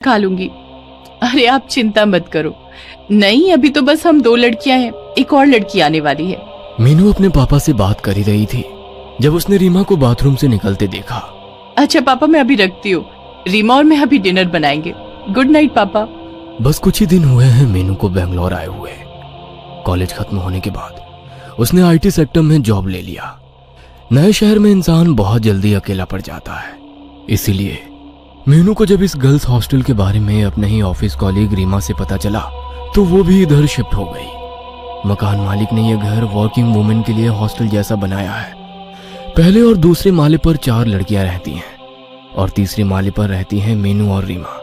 खा लूंगी। अरे आप चिंता मत करो। नहीं, अभी तो बस हम 2 लड़कियां हैं, एक और लड़की आने वाली है। मीनू अपने पापा से बात कर ही रही थी जब उसने रीमा को बाथरूम से निकलते देखा। अच्छा पापा, मैं अभी रखती हूँ। रीमा और मैं अभी डिनर बनाएंगे। गुड नाइट पापा। बस कुछ ही दिन हुए हैं मीनू को बेंगलोर आए हुए। कॉलेज खत्म होने के बाद उसने आईटी सेक्टर में जॉब ले लिया। नए शहर में इंसान बहुत जल्दी अकेला पड़ जाता है, इसीलिए मीनू को जब इस गर्ल्स हॉस्टल के बारे में अपने ही ऑफिस कॉलीग रीमा से पता चला तो वो भी इधर शिफ्ट हो गई। मकान मालिक ने यह घर वर्किंग वुमेन के लिए हॉस्टल जैसा बनाया है। पहले और दूसरे माले पर 4 लड़कियां रहती हैं और तीसरे माले पर रहती हैं मीनू और रीमा।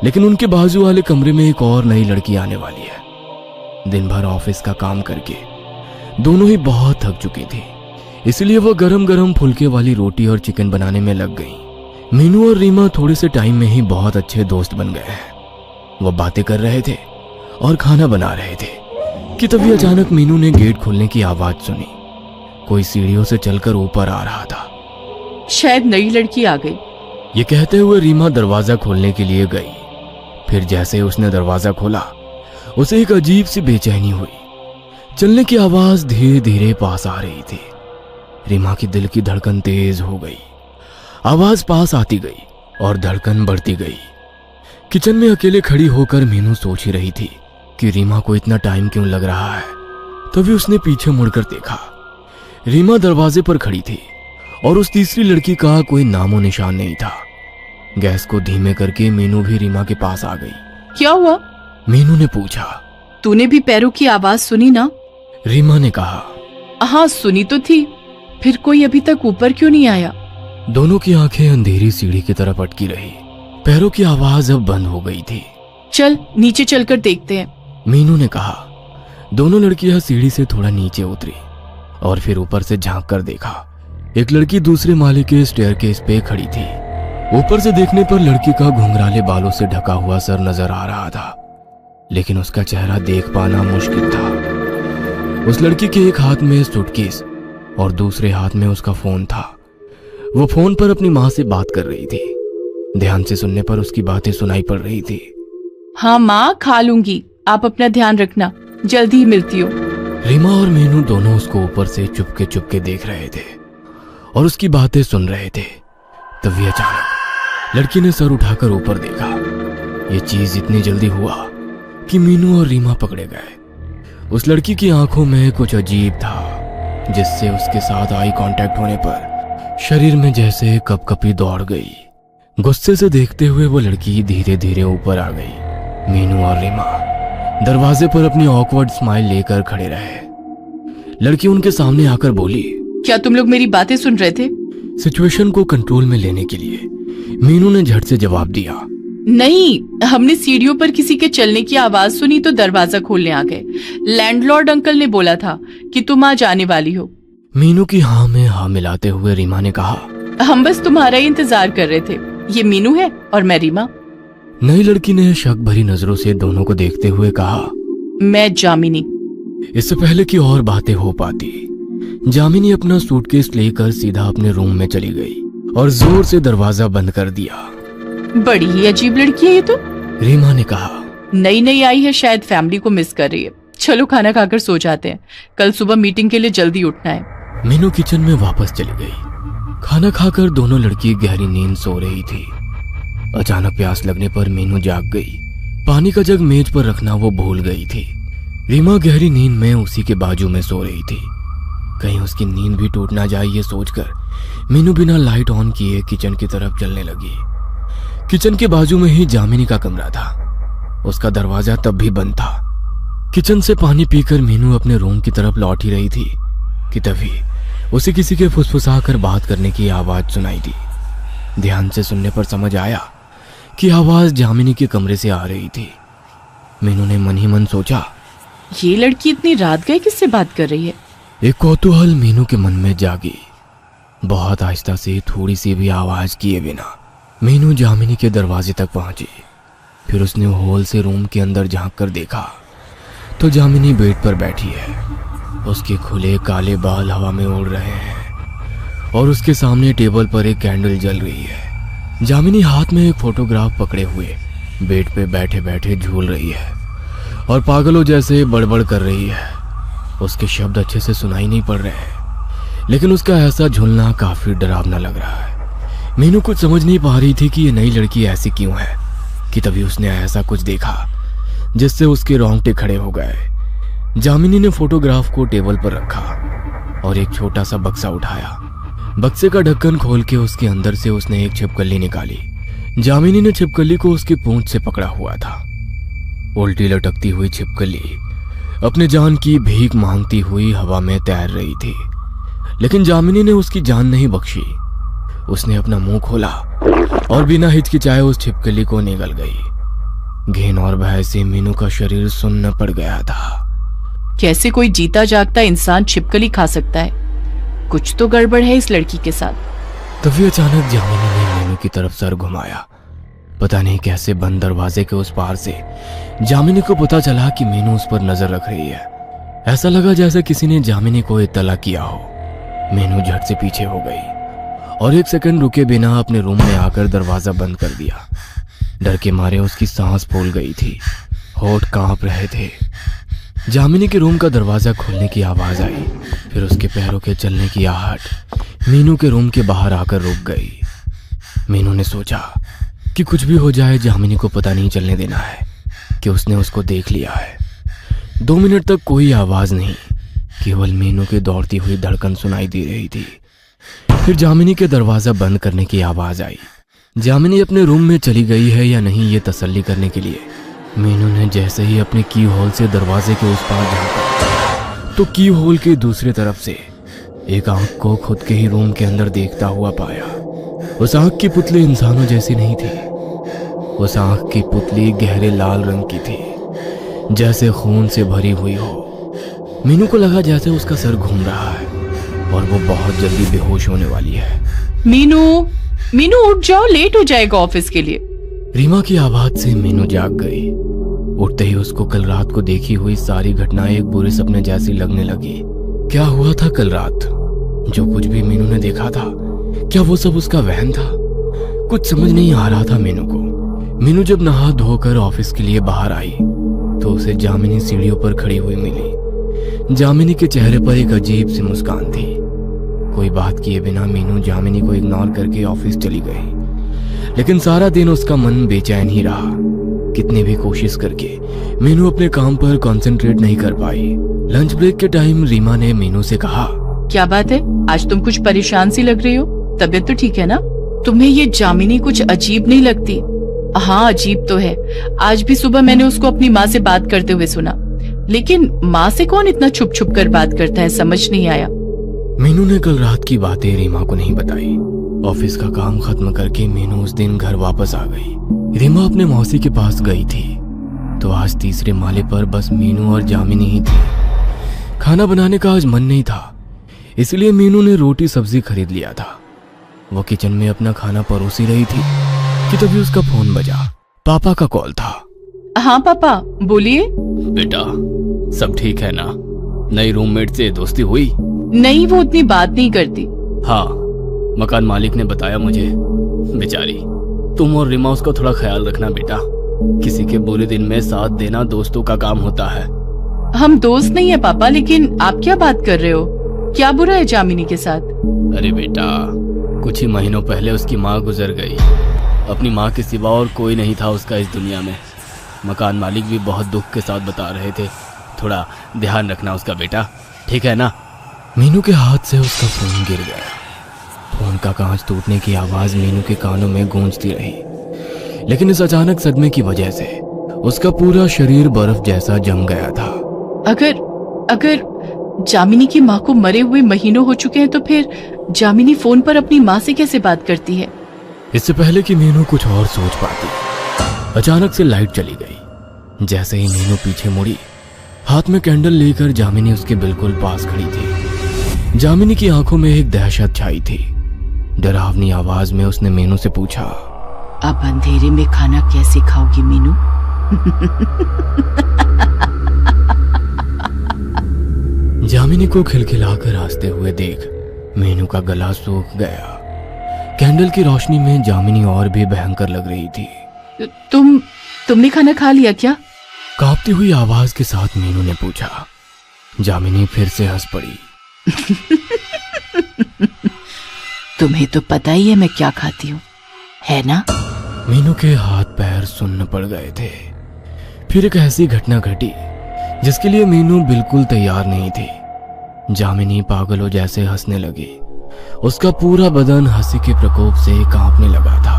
लेकिन उनके बाजू वाले कमरे में एक और नई लड़की आने वाली है। दिन भर ऑफिस का काम करके दोनों ही बहुत थक चुकी थी, इसलिए वो गरम गरम फुलके वाली रोटी और चिकन बनाने में लग गई। मीनू और रीमा थोड़े से टाइम में ही बहुत अच्छे दोस्त बन गए हैं। वो बातें कर रहे थे और खाना बना रहे थे कि तभी अचानक मीनू ने गेट खोलने की आवाज सुनी। कोई सीढ़ियों से चलकर ऊपर आ रहा था। शायद नई लड़की आ गई। ये कहते हुए रीमा दरवाजा खोलने के लिए गई। फिर जैसे उसने दरवाजा खोला उसे एक अजीब सी बेचैनी हुई। चलने की आवाज धीरे धीरे पास आ रही थी। रीमा की दिल की धड़कन तेज हो गई। आवाज पास आती गई और धड़कन बढ़ती गई। किचन में अकेले खड़ी होकर मीनू सोच ही रही थी कि रीमा को इतना टाइम क्यों लग रहा है। तभी उसने पीछे मुड़कर देखा। रीमा दरवाजे पर खड़ी थी और उस तीसरी लड़की का कोई नामो निशान नहीं था। गैस को धीमे करके मीनू भी रीमा के पास आ गई। क्या हुआ? मीनू ने पूछा। तूने भी पैरों की आवाज सुनी ना? रीमा ने कहा। हाँ सुनी तो थी, फिर कोई अभी तक ऊपर क्यों नहीं आया? दोनों की आंखें अंधेरी सीढ़ी की तरफ अटकी रही। पैरों की आवाज अब बंद हो गई थी। चल नीचे चलकर देखते हैं, मीनू ने कहा। दोनों लड़कियां सीढ़ी से थोड़ा नीचे उतरी और फिर ऊपर से झांक कर देखा। एक लड़की दूसरे माले के स्टेयरकेस पे खड़ी थी। ऊपर से देखने पर लड़की का घुंघराले बालों से ढका हुआ सर नजर आ रहा था, लेकिन उसका चेहरा देख पाना मुश्किल था। उस लड़की के एक हाथ में सूटकेस और दूसरे हाथ में उसका फोन था। वो फोन पर अपनी माँ से बात कर रही थी। ध्यान से सुनने पर उसकी बातें सुनाई पड़ रही थी। हाँ माँ, खा लूंगी, आप अपना ध्यान रखना, जल्दी ही मिलती हूँ। रीमा और मीनू दोनों उसको ऊपर से चुपके चुपके देख रहे थे और उसकी बातें सुन रहे थे। तभी अचानक लड़की ने सर उठाकर ऊपर देखा। ये चीज इतनी जल्दी हुआ कि मीनू और रीमा पकड़े गए। उस लड़की की आंखों में कुछ अजीब था, जिससे उसके साथ आई कांटेक्ट होने पर शरीर में जैसे कपकपी दौड़ गई। गुस्से से देखते हुए वो लड़की धीरे धीरे ऊपर आ गई। मीनू और रीमा दरवाजे पर अपनी ऑकवर्ड स्माइल लेकर खड़े रहे। लड़की उनके सामने आकर बोली। क्या तुम लोग मेरी बातें सुन रहे थे? सिचुएशन को कंट्रोल में लेने के लिए मीनू ने झट से जवाब दिया। नहीं, हमने सीढ़ियों पर किसी के चलने की आवाज सुनी तो दरवाजा खोलने आ गए। लैंडलॉर्ड अंकल ने बोला था कि तुम आज आने वाली हो। मीनू की हाँ में हाँ मिलाते हुए रीमा ने कहा। हम बस तुम्हारा ही इंतजार कर रहे थे। ये मीनू है और मैं रीमा। नई लड़की ने शक भरी नजरों से दोनों को देखते हुए कहा। मैं जामिनी। इससे पहले कि और बातें हो पाती, जामिनी अपना सूटकेस लेकर सीधा अपने रूम में चली गई और जोर से दरवाजा बंद कर दिया। बड़ी ही अजीब लड़की है ये तो, रीमा ने कहा। नई नई आई है, शायद फैमिली को मिस कर रही है। चलो खाना खाकर सो जाते हैं, कल सुबह मीटिंग के लिए जल्दी उठना है। मीनू किचन में वापस चली गई। खाना खाकर दोनों लड़की गहरी नींद सो रही थी। अचानक प्यास लगने पर मीनू जाग गई। पानी का जग मेज पर रखना वो भूल गई थी। रीमा गहरी नींद में उसी के बाजू में सो रही थी। कहीं उसकी नींद भी टूट ना जाए ये सोचकर मीनू बिना लाइट ऑन किए किचन की तरफ चलने लगी। किचन के बाजू में ही जामिनी का कमरा था। उसका दरवाजा तब भी बंद था। किचन से पानी पीकर मीनू अपने रूम की तरफ लौट ही रही थी कि तभी उसे किसी के फुसफुसाकर बात करने की आवाज सुनाई दी। ध्यान से सुनने पर समझ आया कि आवाज जामिनी के कमरे से आ रही थी। मीनू ने मन ही मन सोचा, ये लड़की इतनी रात गए किससे बात कर रही है? एक कौतूहल मीनू के मन में जागी। बहुत आहिस्ता से थोड़ी सी भी आवाज किए बिना मीनू जामिनी के दरवाजे तक पहुंची। फिर उसने हॉल से रूम के अंदर झांक कर देखा तो जामिनी बेड पर बैठी है। उसके खुले काले बाल हवा में उड़ रहे हैं और उसके सामने टेबल पर एक कैंडल जल रही है। जामिनी हाथ में एक फोटोग्राफ पकड़े हुए बेड पे बैठे बैठे झूल रही है और पागलों जैसे बड़बड़ कर रही है। उसके शब्द अच्छे से सुनाई नहीं पड़ रहे हैं, लेकिन उसका ऐसा झूलना काफी डरावना लग रहा है। मीनू कुछ समझ नहीं पा रही थी कि ये नई लड़की ऐसी क्यों है कि तभी उसने ऐसा कुछ देखा जिससे उसके रोंगटे खड़े हो गए। जामिनी ने फोटोग्राफ को टेबल पर रखा और एक छोटा सा बक्सा उठाया। बक्से का ढक्कन खोल के उसके अंदर से उसने एक छिपकली निकाली। जामिनी ने छिपकली को उसकी पूंछ से पकड़ा हुआ था। उल्टी लटकती हुई छिपकली अपने जान की भीख मांगती हुई हवा में तैर रही थी, लेकिन जामिनी ने उसकी जान नहीं बख्शी। उसने अपना मुंह खोला और बिना हिचकिचाए उस छिपकली को निगल गई। घिन और भय से मीनू का शरीर सुन्न पड़ गया था। कैसे कोई जीता जागता इंसान छिपकली खा सकता है? कुछ तो गड़बड़ है इस लड़की के साथ। तभी अचानक जामिनी ने मीनू की तरफ सर घुमाया। पता नहीं कैसे बंद दरवाजे के उस पार से जामिनी को पता चला कि मीनू उस पर नजर रख रही है। ऐसा लगा जैसे किसी ने जामिनी को इत्तला किया हो। मीनू झट से पीछे हो गई और एक सेकंड रुके बिना अपने रूम में आकर दरवाजा बंद कर दिया। डर के मारे उसकी सांस फूल गई थी, होठ कांप रहे थे। जामिनी के रूम का दरवाजा खोलने की आवाज आई, फिर उसके पैरों के चलने की आहट मीनू के रूम के बाहर आकर रुक गई। मीनू ने सोचा कि कुछ भी हो जाए जामिनी को पता नहीं चलने देना है कि उसने उसको देख लिया है। 2 मिनट तक कोई आवाज नहीं, केवल मीनू की दौड़ती हुई धड़कन सुनाई दे रही थी। फिर जामिनी के दरवाजा बंद करने की आवाज आई। जामिनी अपने रूम में चली गई है या नहीं ये तसल्ली करने के लिए मीनू ने जैसे ही अपने की होल से दरवाजे के उस पार झांका तो की होल के दूसरी तरफ से एक आंख को खुद के ही रूम के अंदर देखता हुआ पाया। उस आंख की पुतली इंसानों जैसी नहीं थी। उस आंख की पुतली गहरे लाल रंग की थी, जैसे खून से भरी हुई हो। मीनू को लगा जैसे उसका सर घूम रहा है और वो बहुत जल्दी बेहोश होने वाली है। मीनू, मीनू उठ जाओ, लेट हो जाएगा ऑफिस के लिए। रीमा की आवाज से मीनू जाग गई। उठते ही उसको कल रात को देखी हुई सारी घटनाएं एक बुरे सपने जैसी लगने लगी। क्या हुआ था कल रात? जो कुछ भी मीनू ने देखा था, क्या वो सब उसका वहम था? कुछ समझ नहीं आ रहा था मीनू को। मीनू जब नहा धोकर ऑफिस के लिए बाहर आई तो उसे जामिनी सीढ़ियों पर खड़ी हुई मिली। जामिनी के चेहरे पर एक अजीब सी मुस्कान थी। कोई बात किए बिना मीनू जामिनी को इग्नोर करके ऑफिस चली गई, लेकिन सारा दिन उसका मन बेचैन ही रहा। कितनी भी कोशिश करके मीनू अपने काम पर कंसंट्रेट नहीं कर पाई। लंच ब्रेक के टाइम रीमा ने मीनू से कहा, क्या बात है, आज तुम कुछ परेशान सी लग रही हो? तबीयत तो ठीक है ना? तुम्हें ये जामिनी कुछ अजीब नहीं लगती? हाँ, अजीब तो है। आज भी सुबह मैंने उसको अपनी माँ से बात करते हुए सुना, लेकिन माँ से कौन इतना छुप छुप कर बात करता है, समझ नहीं आया। मीनू ने कल रात की बातें रीमा को नहीं बताई। ऑफिस का काम खत्म करके मीनू उस दिन घर वापस आ गई। रीमा अपने मौसी के पास गई थी तो आज तीसरे माले पर बस मीनू और जामिनी ही थी। खाना बनाने का आज मन नहीं था, इसलिए मीनू ने रोटी सब्जी खरीद लिया था। वो किचन में अपना खाना परोसी रही थी कि तभी उसका फोन बजा। पापा का कॉल था। हाँ पापा, बोलिए। बेटा, सब ठीक है ना? नई रूममेट से दोस्ती हुई? नहीं, वो उतनी बात नहीं करती। हाँ, मकान मालिक ने बताया मुझे। बेचारी, तुम और रीमा उसका थोड़ा ख्याल रखना बेटा। किसी के बुरे दिन में साथ देना दोस्तों का काम होता है। हम दोस्त नहीं है पापा, लेकिन आप क्या बात कर रहे हो? क्या बुरा है जामिनी के साथ? अरे बेटा, कुछ ही महीनों पहले उसकी माँ गुजर गई। अपनी माँ के सिवा और कोई नहीं था उसका इस दुनिया में। मकान मालिक भी बहुत दुख के साथ बता रहे थे। थोड़ा ध्यान रखना उसका बेटा, ठीक है ना? मीनू के हाथ से उसका फोन गिर गया। फोन का कांच टूटने की आवाज मीनू के कानों में गूंजती रही, लेकिन इस अचानक सदमे की वजह से उसका पूरा शरीर बर्फ जैसा जम गया था। अगर जामिनी की माँ को मरे हुए महीनों हो चुके हैं तो फिर जामिनी फोन पर अपनी माँ से कैसे बात करती है? इससे पहले कि मीनू कुछ और सोच पाती, अचानक से लाइट चली गई। जैसे ही मीनू पीछे मुड़ी, हाथ में कैंडल लेकर जामिनी उसके बिल्कुल पास खड़ी थी। जामिनी की आंखों में एक दहशत छाई थी। डरावनी आवाज में उसने मीनू से पूछा, अब अंधेरे में खाना कैसे खाओगी मीनू? जामिनी को खिलखिलाकर हंसते हुए देख मीनू का गला सूख गया। कैंडल की रोशनी में जामिनी और भी भयंकर लग रही थी। तुमने खाना खा लिया क्या? कांपती हुई आवाज के साथ मीनू ने पूछा। जामिनी फिर से हंस पड़ी। तुम्हें तो पता ही है मैं क्या खाती हूँ, है ना? मीनू के हाथ पैर सुन्न पड़ गए थे। फिर एक ऐसी घटना घटी जिसके लिए मीनू बिल्कुल तैयार नहीं थी। जामिनी पागलों जैसे हंसने लगी। उसका पूरा बदन हंसी के प्रकोप से कांपने लगा था।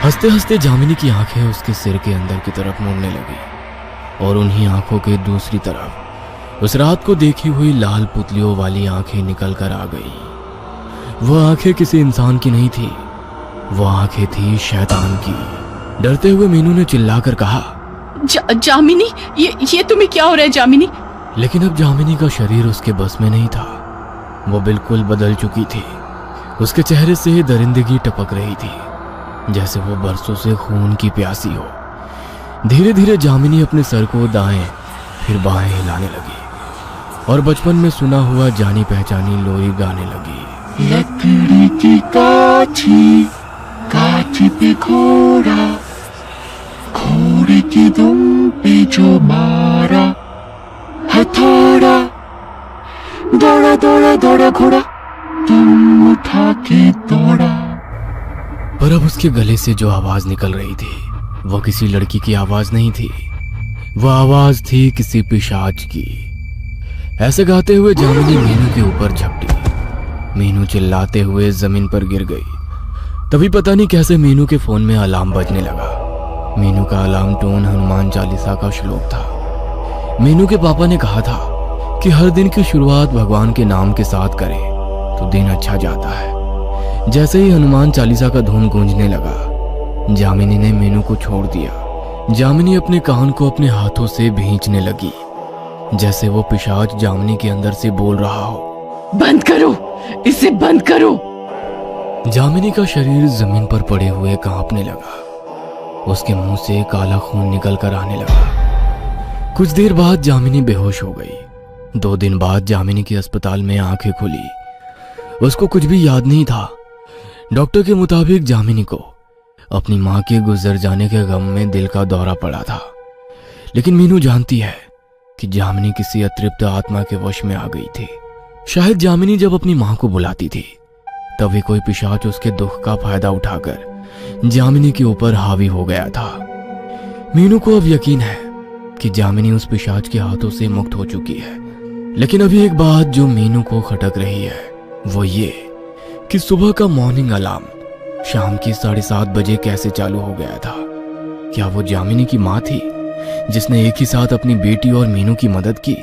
हंसते हंसते जामिनी की आंखें उसके सिर के अंदर की तरफ मुड़ने लगी और उन्हीं आंखों के दूसरी तरफ उस रात को देखी हुई लाल पुतलियों वाली आंखें निकल कर आ गई। वह आंखें किसी इंसान की नहीं थी, वह आंखें थी शैतान की। डरते हुए मीनू ने चिल्लाकर कहा, जामिनी, ये तुम्हें क्या हो रहा है जामिनी? लेकिन अब जामिनी का शरीर उसके बस में नहीं था। वो बिल्कुल बदल चुकी थी। उसके चेहरे से दरिंदगी टपक रही थी, जैसे वो बरसों से खून की प्यासी हो। धीरे धीरे जामिनी अपने सर को दाएं फिर बाएं हिलाने लगी और बचपन में सुना हुआ जानी पहचानी लोरी गाने लगी। लकड़ी की काठी पे घोड़ा, घोड़े की दुम पे जो मारा, हथौड़ा, दौड़ा दौड़ा दौड़ा घोड़ा, तुम उठा के दौड़ा। पर अब उसके गले से जो आवाज निकल रही थी वह किसी लड़की की आवाज नहीं थी, वह आवाज थी किसी पिशाच की। ऐसे गाते हुए जामिनी मीनू के ऊपर झपटी। मीनू चिल्लाते हुए जमीन पर गिर गई। तभी पता नहीं कैसे मीनू के फोन में अलार्म बजने लगा। मीनू का अलार्म टोन हनुमान चालीसा का श्लोक था। मीनू के पापा ने कहा था कि हर दिन की शुरुआत भगवान के नाम के साथ करें तो दिन अच्छा जाता है। जैसे ही हनुमान चालीसा का धुन गूंजने लगा, जामिनी ने मीनू को छोड़ दिया। जामिनी अपने कान को अपने हाथों से भींचने लगी, जैसे वो पिशाच जामिनी के अंदर से बोल रहा हो, बंद करो, इसे बंद करो। जामिनी का शरीर जमीन पर पड़े हुए कांपने लगा। उसके मुंह से काला खून निकल कर आने लगा। कुछ देर बाद जामिनी बेहोश हो गई। 2 दिन बाद जामिनी की अस्पताल में आंखें खुली। उसको कुछ भी याद नहीं था। डॉक्टर के मुताबिक जामिनी को अपनी मां के गुजर जाने के गम में दिल का दौरा पड़ा था। लेकिन मीनू जानती है कि जामिनी किसी अतृप्त आत्मा के वश में आ गई थी। शायद जामिनी जब अपनी मां को बुलाती थी तभी कोई पिशाच उसके दुख का फायदा उठाकर जामिनी के ऊपर हावी हो गया था। मीनू को अब यकीन है कि जामिनी उस पिशाच के हाथों से मुक्त हो चुकी है। लेकिन अभी एक बात जो मीनू को खटक रही है वो ये कि सुबह का मॉर्निंग अलार्म शाम की 7:30 बजे कैसे चालू हो गया था। क्या वो जामिनी की मां थी जिसने एक ही साथ अपनी बेटी और मीनू की मदद की?